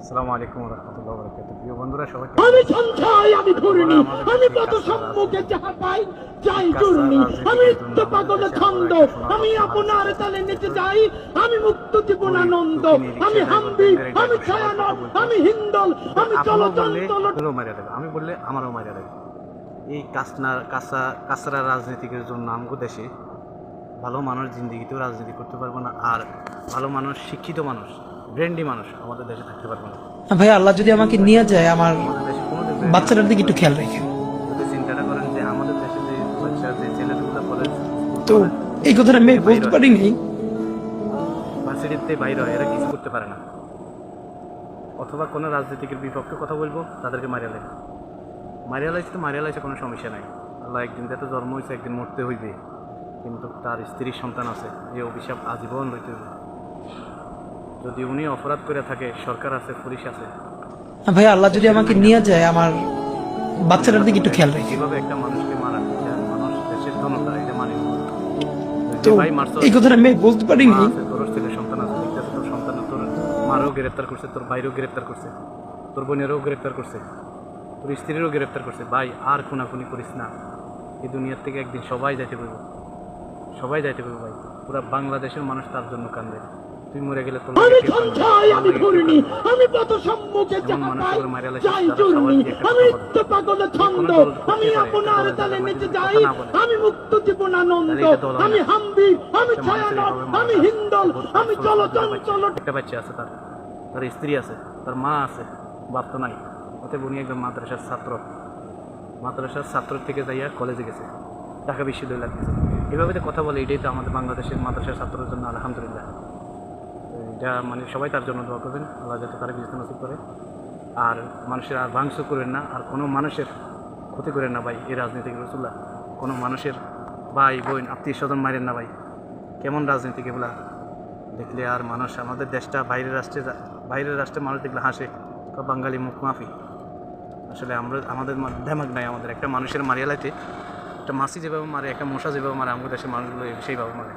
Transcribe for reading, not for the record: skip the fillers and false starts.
আসসালামু আলাইকুম ওয়া রাহমাতুল্লাহি ওয়া বারাকাতুহু। প্রিয় বন্ধুরা সবাইকে আমি সঞ্চয় আমি ঘূর্ণি আমি কত সম্মুখে যাহা পাই যাই জুর্নি আমি তো পাগল ছন্দ আমি আপনার তালে নেচে যাই আমি মুক্ত জীবন আনন্দ আমি হাম্বি আমি ছায়ানট আমি হিন্দল আমি চলচঞ্চল আমি বললে আমারও মারা লাগে। এই কাঁচরা রাজনীতিকের জন্য আমগো দেশে ভালো মানুষ জিন্দিগিতেও রাজনীতি করতে পারবো না, আর ভালো মানুষ, শিক্ষিত মানুষ, ব্রেন্ডি মানুষ আমাদের দেশে থাকতে পারবো না। ভাই আল্লাহ যদি আমাকে নিয়ে যায়, আমার আমাদের দেশে কোনোদিন বাচ্চাটার দিকে একটু খেয়াল রাখেন। যদি চিন্তাটা করেন যে আমাদের দেশে যে বাচ্চা যে ছেলেগুলো কলেজ তো এই কথাটা আমি বলতে পারিনি। ভার্সিটিতে বাইরে হয়, এরা কিছু করতে পারে না, অথবা কোনো রাজনীতিকের বিপক্ষে কথা বলবো তাদেরকে মারিয়া লাগে। মারিয়া লাইছে কোনো সমস্যা নাই। আল্লাহ একদিন তো জন্ম হয়েছে, একদিন মরতে হইবে, কিন্তু তার স্ত্রীর সন্তান আছে, এই অভিশাপ আজীবন লইতে হইবে। যদি উনি অপরাধ করে থাকে, সরকার আছে, পুলিশ আছে। ভাই আল্লাহ যদি আমাকে নিয়ে যায়, আমার বাচ্চাটার দিকে একটু খেয়াল রাখেন। কিভাবে একটা মানুষকে মারা, মানুষ দেশের জনতা এটা মানে তো ভাই মারছো, এই কথাটা আমি বলতে পারিনি। তোর ছেলের সন্তান আছে, দেখতেছে তোর সন্তান, তোর মারও গ্রেফতার করছে, তোর ভাইরও গ্রেফতার করছে, তোর বোনেরও গ্রেফতার করছে, তোর স্ত্রীরও গ্রেফতার করছে। ভাই আর খুনাখুনি করিস না, এই দুনিয়ার থেকে একদিন সবাই যাইতে পারবো, সবাই যাইতে পারবো। ভাই পুরা বাংলাদেশের মানুষ তার জন্য কান্দে। তুই মরে গেলে তোর আমি সঞ্চয় আমি ঘূর্ণি আমি কত সম্মুখে যাহা পাই যাই জুর্নি আমি তো পাগল ছন্দ আমি আপনার তালে নেচে যাই আমি মুক্ত জীবন আনন্দ আমি হাম্বি আমি ছায়ানট আমি হিন্দল আমি চলচঞ্চল। একটা বাচ্চা আছে, তার স্ত্রী আছে, তার মা আছে, বাপ তো নাই। অতএব উনি একদম মাদ্রাসার ছাত্র থেকে যাইয়া কলেজে গেছে, ঢাকা বিশ্ববিদ্যালয় গেছে। এভাবে যে কথা বলে, এটাই তো আমাদের বাংলাদেশের মাদ্রাসার ছাত্রের জন্য আলহামদুলিল্লাহ। যা মানে সবাই তার জন্য দোয়া করবেন, আল্লাহ যাতে তারা বিজনেস নসিব করে। আর মানুষের আর ভাঙচুর করেন না, আর কোনো মানুষের ক্ষতি করেন না ভাই। এই রাজনীতিক রসুল্লাহ কোনো মানুষের ভাই বোন আত্মীয় স্বজন মারেন না ভাই। কেমন রাজনীতিক এগুলা দেখলে আর মানুষ, আমাদের দেশটা বাইরের রাষ্ট্রে মানুষ দেখলে হাসে, বাঙালি মুখ মাফি। আসলে আমাদের দেমাগ নাই, আমাদের একটা মানুষের মারিয়া লাইতে একটা মাছি যেভাবে মারে, একটা মশা যেভাবে মারে, আমাদের দেশের মানুষগুলো সেইভাবে মারে।